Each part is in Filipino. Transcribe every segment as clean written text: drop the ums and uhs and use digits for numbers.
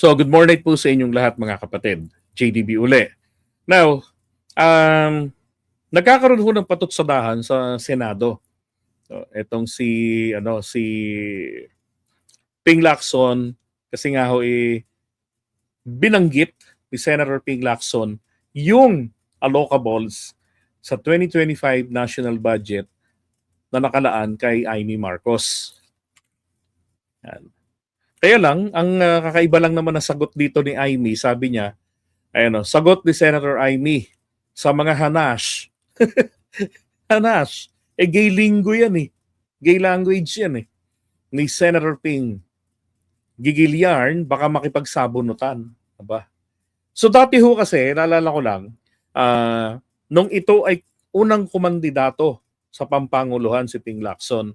So, good morning po sa inyong lahat mga kapatid. JDB uli. Now, nagkakaroon ho ng patutsadahan sa Senado. So, etong si Ping Lacson kasi nga ho binanggit ni Senator Ping Lacson yung allocables sa 2025 national budget na nakalaan kay Amy Marcos. Yan. Kaya lang, ang kakaiba lang naman na sagot dito ni Amy, sabi niya, sagot ni Senator Amy sa mga hanash. Hanash. Gay lingo yan eh. Gay language yan eh. Ni Senator Ping. Gigil yarn, baka makipagsabunutan. Aba? So dati ho kasi, naalala ko lang, nung ito ay unang kumandidato sa pampanguluhan si Ping Lacson.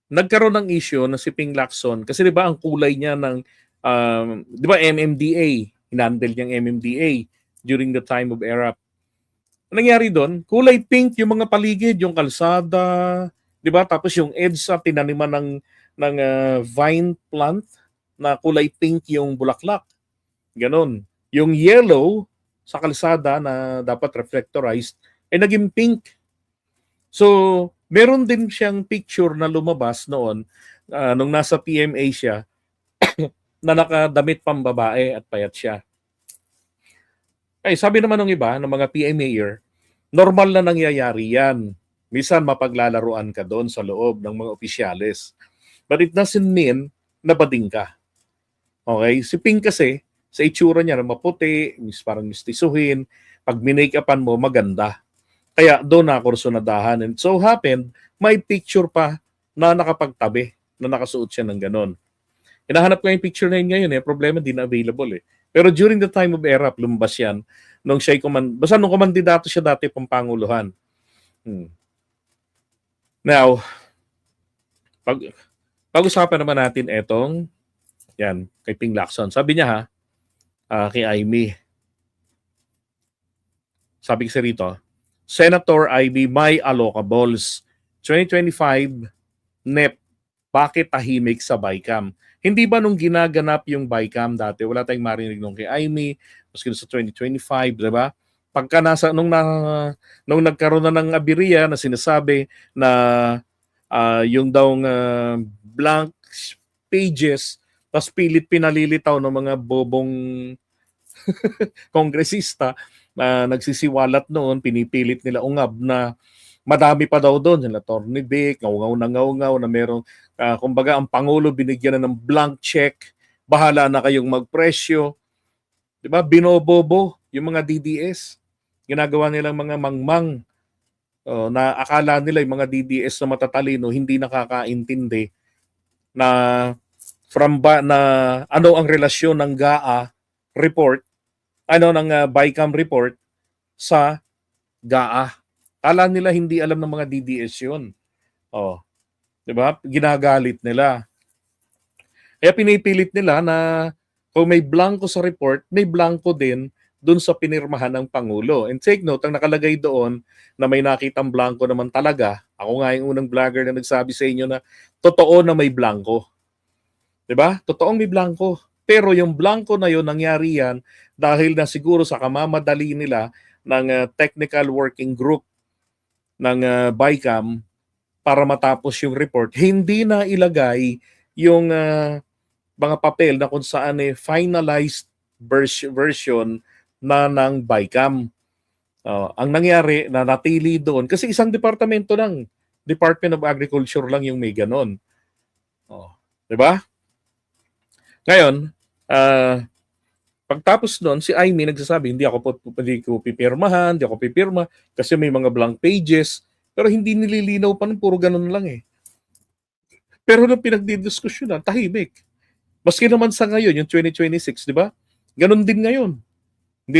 Nagkaroon ng issue na si Ping Lacson kasi 'di ba ang kulay niya ng 'di ba MMDA, hinandle niyang MMDA during the time of ERAP. Ang nangyari doon, kulay pink yung mga paligid, yung kalsada, 'di ba? Tapos yung EDSA tinaniman ng vine plant na kulay pink yung bulaklak. Ganon. Yung yellow sa kalsada na dapat reflectorized ay naging pink. So, meron din siyang picture na lumabas noon nung nasa PMA siya na nakadamit pang babae at payat siya. Ay, sabi naman ng iba, ng mga PMAer, normal na nangyayari yan. Minsan mapaglalaruan ka doon sa loob ng mga opisyales. But it doesn't mean na bading ka. Okay? Si Ping kasi, sa itsura niya na maputi, parang mistisuhin, pag minake-upan mo, maganda. Kaya doon na ako sunadahan. And so happened, may picture pa na nakapagtabi, na nakasuot siya ng ganon. Hinahanap ko yung picture na yun ngayon. Problema, di na available. Pero during the time of ERAP, lumabas yan. Nung siya'y basta nung kumandidato siya dati pampanguluhan. Now, pag-usapan naman natin etong, yan, kay Ping Lacson. Sabi niya kay Amy. Sabi kasi rito, Senator Ivy, may allocables. 2025, NEP, bakit tahimik sa BICAM? Hindi ba nung ginaganap yung BICAM dati, wala tayong marinig nung kay Amy, maski sa 2025, di ba? Pagka nung nagkaroon na ng abiriya na sinasabi na yung daw blank pages, tapos pilit pinalilitaw ng mga bobong kongresista, nagsisiwalat noon, pinipilit nila ungab na madami pa daw doon. Sila Torny Vic, ngaw-ngaw na merong, kumbaga ang Pangulo binigyan na ng blank check, bahala na kayong magpresyo. Diba? Binobobo yung mga DDS. Ginagawa nilang mga mangmang na akala nila yung mga DDS na matatalino, hindi nakakaintindi na na ano ang relasyon ng GAA report, ng BICAM report sa GAA. Kala nila hindi alam ng mga DDS yun. 'Di ba? Ginagalit nila. Kaya pinipilit nila na kung may blanco sa report, may blanco din dun sa pinirmahan ng Pangulo. And take note, ang nakalagay doon na may nakitang blanco naman talaga. Ako nga yung unang vlogger na nagsabi sa inyo na totoo na may blanco. 'Di ba? Totoong may blanco. Pero yung blanco na yun, nangyari yan dahil na siguro sa kamamadali nila ng technical working group ng BICAM para matapos yung report, hindi na ilagay yung mga papel na kung saan finalized version na ng BICAM. Ang nangyari na natili doon, kasi isang departamento lang, Department of Agriculture lang yung may ganon. Diba? Ngayon, pagtapos noon, si Amy nagsasabi, hindi ko pipirmahan, hindi ako pipirma kasi may mga blank pages. Pero hindi nililinaw pa nun, puro ganun lang Pero nung pinagdidiskusyonan, tahimik. Maski naman sa ngayon, yung 2026, di ba? Ganun din ngayon. Hindi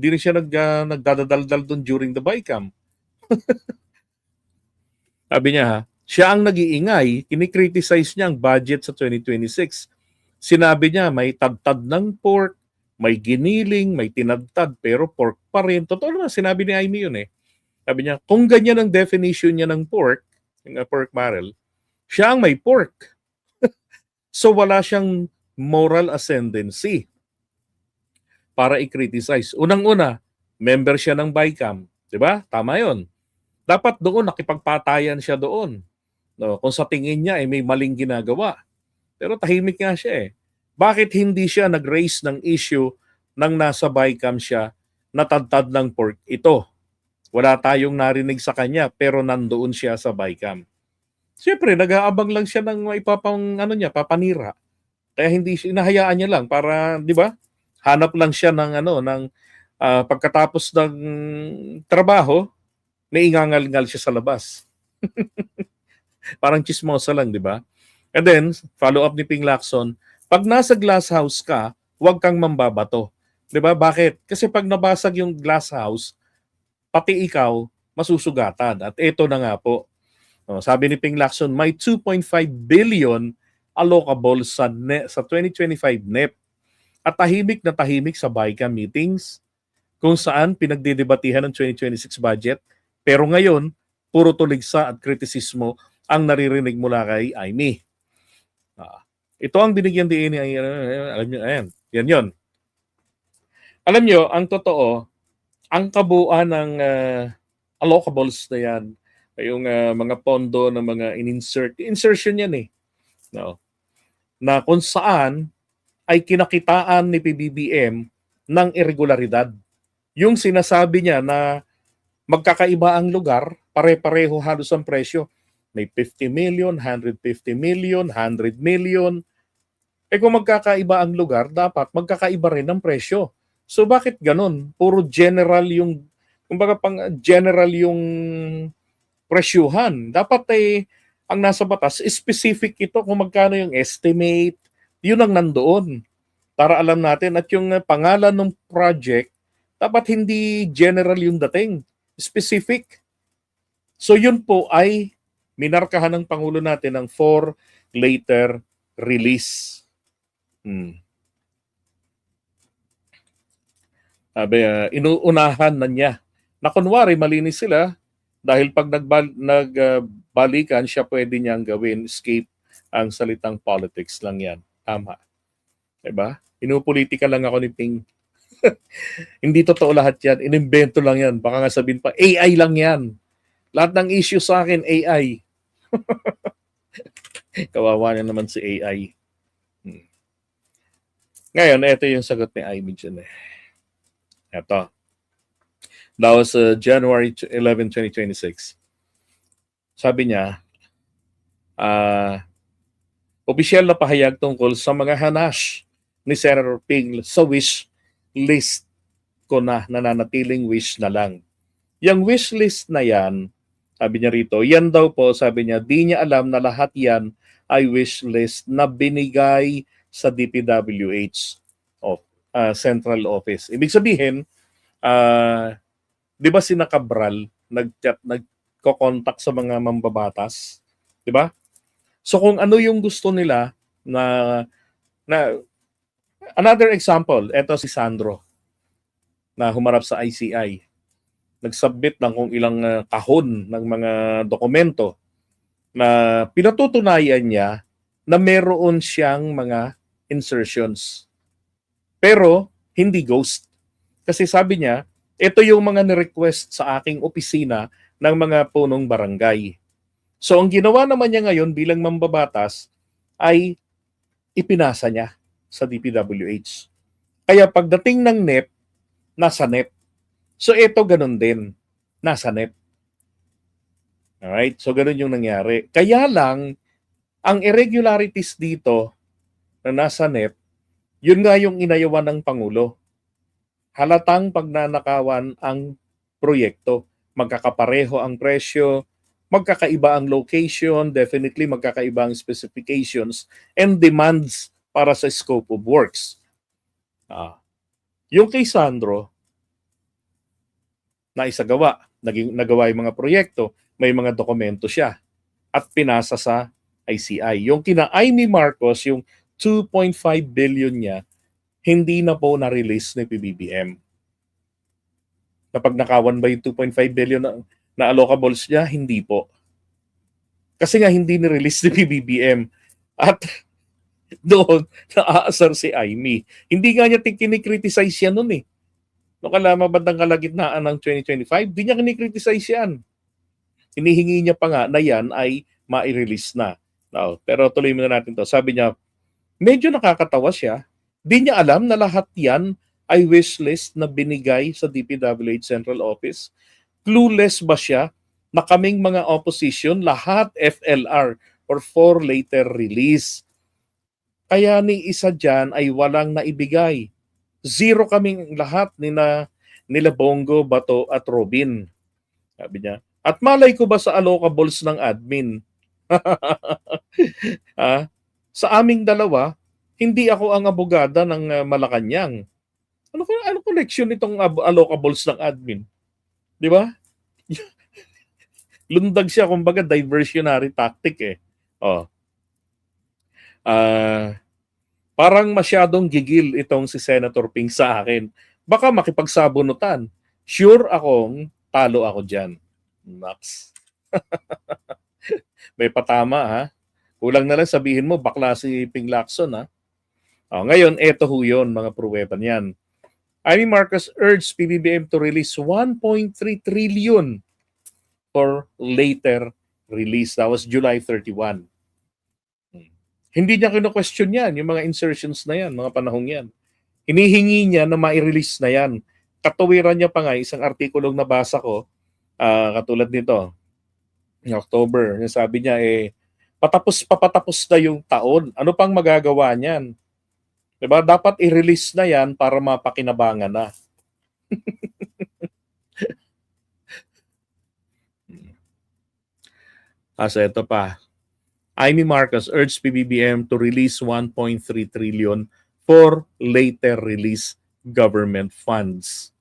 rin siya nagdadaldal doon during the BICAM. Sabi niya siya ang nag-iingay, kinikriticize niya ang budget sa 2026. Sinabi niya may tad-tad ng pork, may giniling, may tinadtad, pero pork pa rin. Totoo naman, sinabi ni Amy yun Sabi niya, kung ganyan ang definition niya ng pork, yung pork barrel, Siya ang may pork. So wala siyang moral ascendancy para i-criticize. Unang-una, member siya ng BICAM. 'Di ba? Tama yon. Dapat doon nakipagpatayan siya doon. No, kung sa tingin niya ay may maling ginagawa. Pero tahimik nga siya eh. Bakit hindi siya nag-raise ng issue nang nasa BICAM siya na tadtad ng pork ito? Wala tayong narinig sa kanya pero nandoon siya sa BICAM. Siyempre, nag-aabang lang siya ng maipapang ano niya, papanira. Kaya hindi siya inahayaan niya lang para, 'di ba? Hanap lang siya ng pagkatapos ng trabaho, may ingangal-ngal siya sa labas. Parang chismosa lang, 'di ba? And then, follow up ni Ping Lacson, pag nasa glass house ka, huwag kang mambabato. 'Di ba? Bakit? Kasi pag nabasag yung glass house, pati ikaw masusugatan. At ito na nga po. Sabi ni Ping Lacson, may 2.5 billion allocable sa 2025 NEP at tahimik na tahimik sa BICAM meetings kung saan pinagdidebatihan ng 2026 budget. Pero ngayon, puro tuligsa at kritisismo ang naririnig mula kay Amy. Ito ang binigyan din ni alam niyo, ayan, yan yon. Alam niyo, ang totoo, ang kabuuan ng allocables na yan, yung mga pondo ng mga insertion yan eh. No? Na kung saan ay kinakitaan ni PBBM ng irregularidad. Yung sinasabi niya na magkakaiba ang lugar, pare-pareho halos ang presyo. May 50 million, 150 million, 100 million. Eh kung magkakaiba ang lugar, dapat magkakaiba rin ang presyo. So bakit ganun? Puro general yung, kumbaga pang general yung presyuhan. Dapat ang nasa batas, specific ito kung magkano yung estimate, yun ang nandoon. Para alam natin at yung pangalan ng project, dapat hindi general yung dating, specific. So yun po ay minarkahan ng Pangulo natin ng for later release. Inuunahan na niya na kunwari malinis sila dahil pag nagbalikan siya pwede niyang gawin escape ang salitang politics lang yan. Tama. Diba? Inupolitika lang ako ni Ping. Hindi totoo lahat yan. Inimbento lang yan. Baka nga sabihin pa, AI lang yan. Lahat ng issue sa akin, AI. Kawawa na naman si AI. Ngayon, ito yung sagot ni Amy dyan eh. Ito. That was January 11, 2026. Sabi niya, opisyal na pahayag tungkol sa mga hanash ni Senator Ping sa wish list ko na nananatiling wish na lang. Yung wish list na yan, sabi niya rito, yan daw po, sabi niya, di niya alam na lahat yan ay wish list na binigay sa DPWH Central Office. Ibig sabihin, di ba si Cabral nagko-contact sa mga mambabatas? Di ba? So kung ano yung gusto nila na another example, eto si Sandro na humarap sa ICI. Nagsubmit ng kung ilang kahon ng mga dokumento na pinatutunayan niya na meron siyang mga insertions. Pero hindi ghost. Kasi sabi niya, ito yung mga ni-request sa aking opisina ng mga punong barangay. So ang ginawa naman niya ngayon bilang mambabatas ay ipinasa niya sa DPWH. Kaya pagdating ng NEP, nasa NEP. So ito ganun din, nasa NEP. Alright? So ganun yung nangyari. Kaya lang, ang irregularities dito na nasa NEP, yun nga yung inayawan ng Pangulo. Halatang pagnanakawan ang proyekto. Magkakapareho ang presyo, magkakaiba ang location, definitely magkakaiba ang specifications and demands para sa scope of works. Yung kay Sandro, naisagawa, nagawa yung mga proyekto, may mga dokumento siya at pinasa sa ICI. Yung kina Amy Marcos, yung 2.5 billion niya, hindi na po na-release ni PBBM. Kapag nakawan ba yung 2.5 billion na allocables niya? Hindi po. Kasi nga hindi ni-release ni PBBM. At doon, naaasar si Amy. Hindi nga niya kinikriticize yan nun eh. Noong bandang kalagitnaan ng 2025, di niya kinikriticize yan. Hinihingi niya pa nga na yan ay ma-release na. Now, pero tuloy muna natin to. Sabi niya, medyo nakakatawa siya. Di niya alam na lahat yan ay wishlist na binigay sa DPWH Central Office. Clueless ba siya na kaming mga opposition, lahat FLR or for later release? Kaya ni isa dyan ay walang naibigay. Zero kaming lahat nila Bongo, Bato at Robin. Sabi niya. At malay ko ba sa allocables ng admin? Sa aming dalawa, hindi ako ang abogada ng Malacanang. Ano connection nitong allocables ng admin? Di ba? Lundag siya, kumbaga diversionary tactic eh. Parang masyadong gigil itong si Senator Ping sa akin. Baka makipagsabunutan. Sure akong talo ako dyan. Max. May patama ha. Kulang na lang sabihin mo, bakla si Ping Lacson ha. Ngayon, eto ho yun, mga pruweba niyan. Amy Marcos urged PBBM to release 1.3 trillion for later release. That was July 31. Hindi niya kino-question yan, yung mga insertions na yan, mga panahong yan. Hinihingi niya na ma-release na yan. Katuwiran niya pa nga, isang artikulong nabasa ko, katulad nito, in October, sabi niya, papatapos na yung taon. Ano pang magagawa niyan? Diba? Dapat i-release na yan para mapakinabangan na. So ito pa. Amy Marcos urged PBBM to release 1.3 trillion for later release government funds.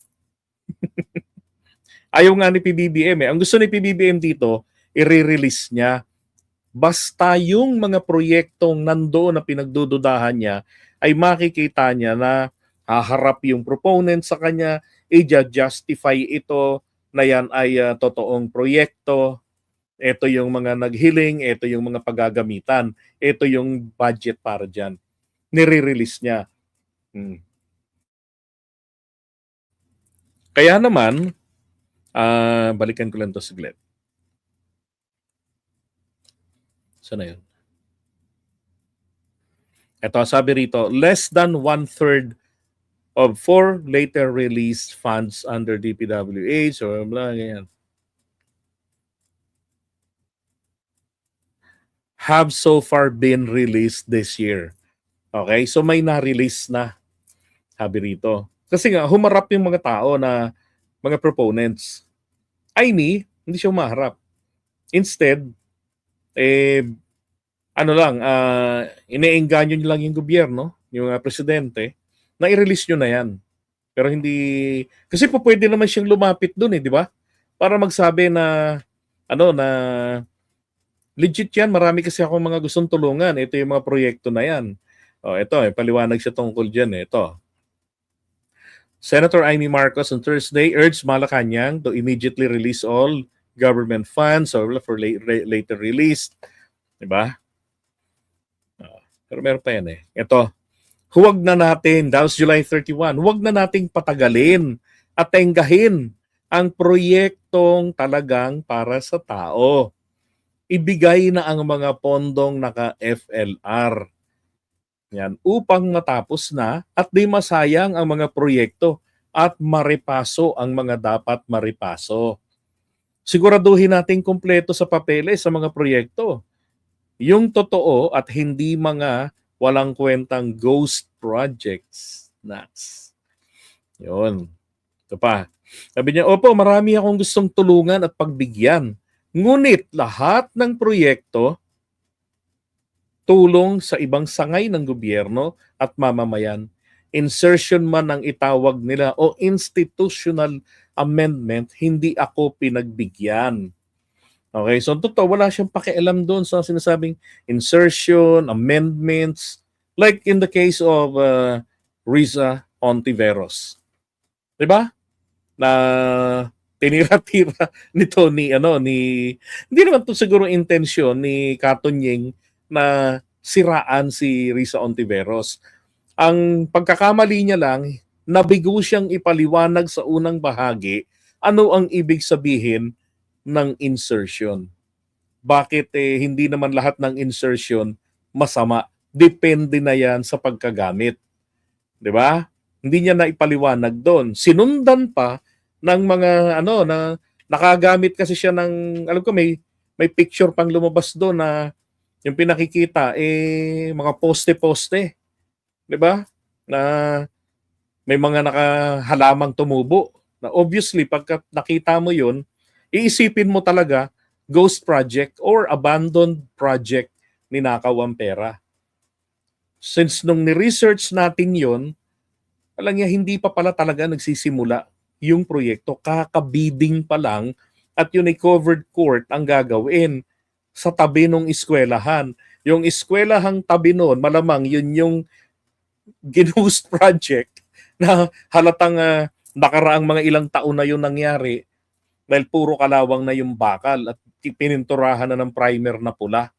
Ayaw nga ni PBBM eh. Ang gusto ni PBBM dito, i-release niya. Basta yung mga proyektong nandoon na pinagdududahan niya, ay makikita niya na haharap yung proponent sa kanya, i-justify ito na yan ay totoong proyekto. Ito yung mga naghiling, ito yung mga paggagamitan, ito yung budget para dyan. Nire-release niya. Kaya naman, balikan ko lang to saglit. Saan na yun? Ito, sabi rito, less than 1/3 of 4 later released funds under DPWH or blah, ganyan, have so far been released this year. Okay? So may na-release na, sabi rito. Kasi nga, humarap yung mga tao na mga proponents. Amy, hindi siya humaharap. Instead, ine-engganyo nyo lang yung gobyerno, yung presidente, na i-release nyo na yan. Pero hindi, kasi po pwede naman siyang lumapit dun di ba? Para magsabi na, na legit yan, marami kasi akong mga gustong tulungan. Ito yung mga proyekto na yan. Ito, paliwanag siya tungkol dyan. Ito. Senator Amy Marcos on Thursday urged Malacanang to immediately release all government funds or for later release. Diba? Pero meron pa yan Ito. Huwag na natin, that was July 31, huwag na nating patagalin at tenggahin ang proyektong talagang para sa tao. Ibigay na ang mga pondong naka-FLR. Yan, upang matapos na at di masayang ang mga proyekto at maripaso ang mga dapat maripaso. Siguraduhin natin kumpleto sa papeles sa mga proyekto. Yung totoo at hindi mga walang kwentang ghost projects. Nats. Yun. Ito pa. Sabi niya, opo, marami akong gustong tulungan at pagbigyan. Ngunit lahat ng proyekto, tulong sa ibang sangay ng gobyerno at mamamayan, insertion man ang itawag nila o institutional amendment, hindi ako pinagbigyan. Okay, so totoo, wala siyang pakialam doon sa sinasabing insertion, amendments, like in the case of Riza Ontiveros. Diba? Na tinira-tira nito ni hindi naman to siguro intensyon ni Katunying na siraan si Risa Ontiveros. Ang pagkakamali niya lang, nabigo siyang ipaliwanag sa unang bahagi ano ang ibig sabihin ng insertion. Bakit hindi naman lahat ng insertion masama? Depende na yan sa pagkagamit. 'Di ba? Hindi niya na ipaliwanag doon. Sinundan pa ng mga na nakagamit kasi siya ng, alam ko may picture pang lumabas doon na yung pinakikita mga poste-poste, 'di ba? Na may mga nakahalamang tumubo. Na obviously pagka nakita mo 'yun, iisipin mo talaga ghost project or abandoned project ninakaw ang pera. Since nung ni-research natin 'yon, alam niya hindi pa pala talaga nagsisimula yung proyekto, kakabidding pa lang at yun ay covered court ang gagawin sa tabi ng eskwelahan. Yung eskwelahang tabi noon, malamang yun yung ghost project na halatang nakaraang mga ilang taon na yun nangyari dahil puro kalawang na yung bakal at pininturahan na ng primer na pula.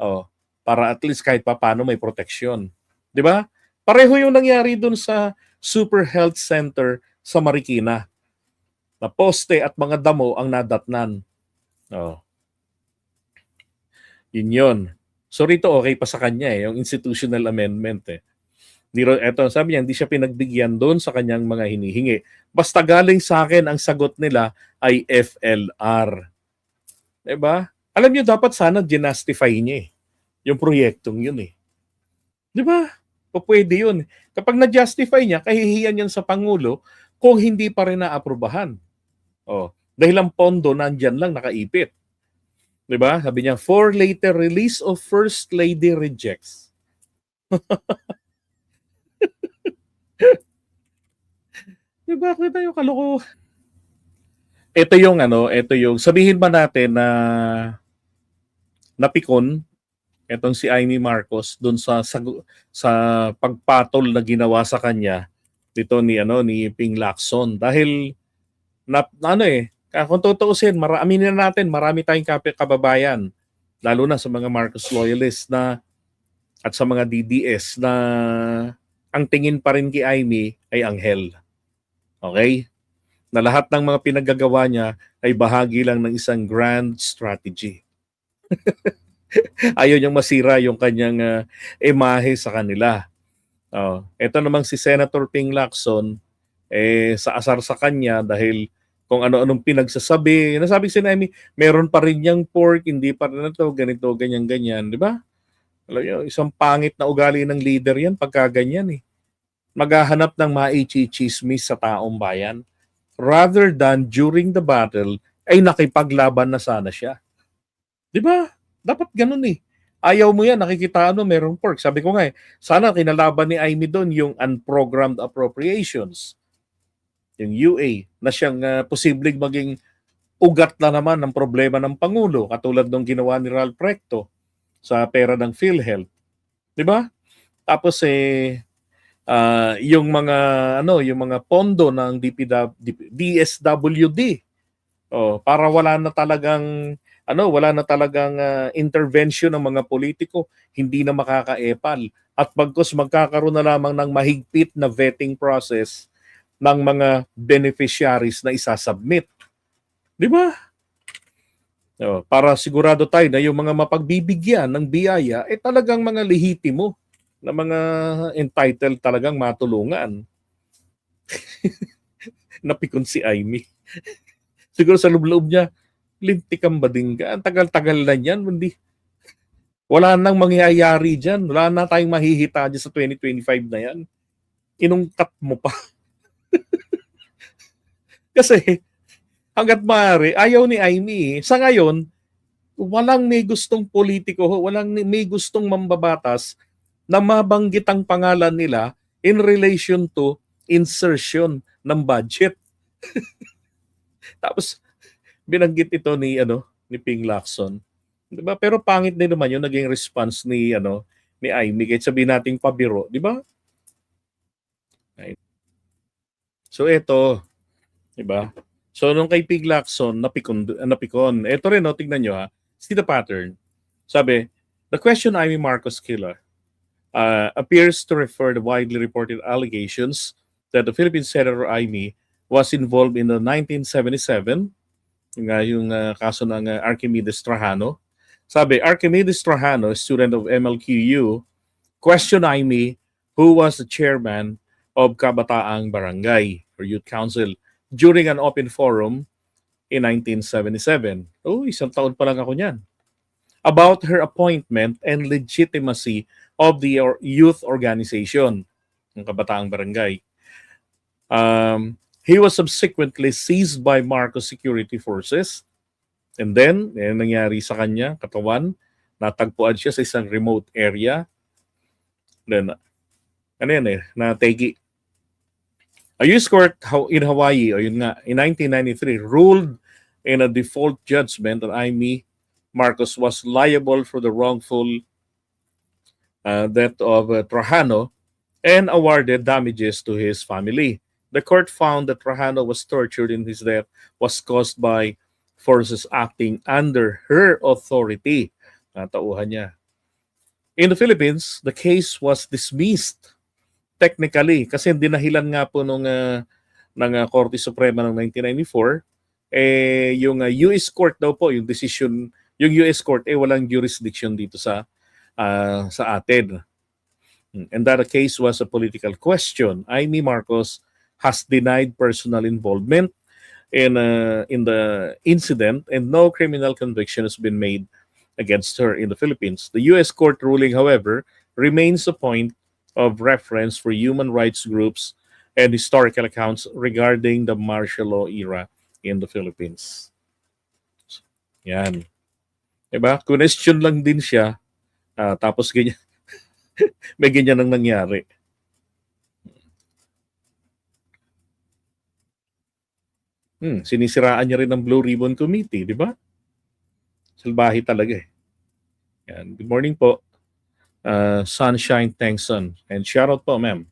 Oh, para at least kahit pa paano may proteksyon. 'Di ba? Pareho yung nangyari dun sa Super Health Center sa Marikina. Na poste at mga damo ang nadatnan. Oh. Yun. So rito okay pa sa kanya yung institutional amendment Eto, sabi niya, hindi siya pinagbigyan doon sa kanyang mga hinihingi. Basta galing sa akin, ang sagot nila ay FLR. Diba? Alam niyo, dapat sana ginastify niya yung proyektong yun Diba? O pwede yun. Kapag na-justify niya, kahihiyan yan sa Pangulo kung hindi pa rin naaprubahan. Dahil ang pondo nandyan lang nakaipit. Diba? Sabi niya, for later release of First Lady rejects. Diba? Kita yung kaloko. Ito yung sabihin ba natin na napikon etong si Amy Marcos doon sa pagpatol na ginawa sa kanya dito ni Ping Lacson dahil kung tutuusin, aminin na natin, marami tayong kababayan lalo na sa mga Marcos loyalists at sa mga DDS na ang tingin pa rin kay Amy ay anghel. Okay? Na lahat ng mga pinaggagawa niya ay bahagi lang ng isang grand strategy. Ayaw niyang masira yung kanyang imahe sa kanila. Ito namang si Senator Ping Lacson, sa asar sa kanya dahil kung ano-anong pinagsasabi. Nasabi si Naimi, meron pa rin niyang pork, hindi pa rin ito, ganito, ganyan-ganyan. Di ba? Alam niyo, isang pangit na ugali ng leader yan pagka ganyan Maghahanap ng maichichismis sa taong bayan. Rather than during the battle, ay nakipaglaban na sana siya. Di ba? Dapat ganun Ayaw mo yan, nakikita merong pork. Sabi ko nga sana kinalaban ni Amy doon yung unprogrammed appropriations. Yung UA na siyang posibleng maging ugat na naman ng problema ng Pangulo katulad ng ginawa ni Ralph Recto sa pera ng PhilHealth. 'Di ba? Tapos yung mga pondo ng DSWD para wala na talagang intervention ng mga politiko, hindi na makakaepal at bagkus magkakaroon na lamang ng mahigpit na vetting process ng mga beneficiaries na isasubmit. Di ba? Para sigurado tayo na yung mga mapagbibigyan ng biyaya talagang mga lehitimo na mga entitled talagang matulungan. Napikon si Amy. Siguro sa loob niya, lintikan ba din ka? Ang tagal-tagal na yan. Wala nang mangyayari dyan. Wala na tayong mahihita dyan sa 2025 na yan. Inungkat mo pa. Kasi hanggat maaari, ayaw ni Amy. Sa ngayon, walang may gustong politiko, walang may gustong mambabatas na mabanggit ang pangalan nila in relation to insertion ng budget. Tapos binanggit ito ni Ping Lacson. 'Di ba? Pero pangit din naman yung naging response ni Amy kahit sabihin nating pabiro, 'di ba? So ito, 'di ba? So, nung kay Pig Lacson, napikon. Ito rin, no, tignan nyo ha. See the pattern. Sabi, the question Amy Marcos killer appears to refer the widely reported allegations that the Philippine Senator Amy was involved in the 1977, yung kaso ng Archimedes Trajano. Sabi, Archimedes Trajano, student of MLQU, questioned Amy, who was the chairman of Kabataang Barangay or Youth Council during an open forum in 1977. Oh, isang taon pa lang ako niyan. About her appointment and legitimacy of the youth organization ng Kabataang Barangay. He was subsequently seized by Marcos security forces. And then, nangyari sa kanya, katawan, natagpuan siya sa isang remote area. Then, nategi. A U.S. court in Hawaii, o yun nga, in 1993, ruled in a default judgment that Amy Marcos was liable for the wrongful death of Trajano and awarded damages to his family. The court found that Trajano was tortured and his death was caused by forces acting under her authority. Natauhan niya. In the Philippines, the case was dismissed technically kasi dinahilan nga po ng Korte Suprema ng 1994 yung US court daw po yung decision, yung US court walang jurisdiction dito sa atin. And that the case was a political question. Amy Marcos has denied personal involvement in the incident and no criminal conviction has been made against her in the Philippines. The US court ruling, however, remains a point of reference for human rights groups and historical accounts regarding the martial law era in the Philippines. Yan. Diba? Question lang din siya, tapos ganyan, may ganyan ang nangyari. Sinisiraan niya rin ng Blue Ribbon Committee, di ba? Salbahe talaga eh. Yan. Good morning po. Sunshine Tengson. And shoutout po, ma'am.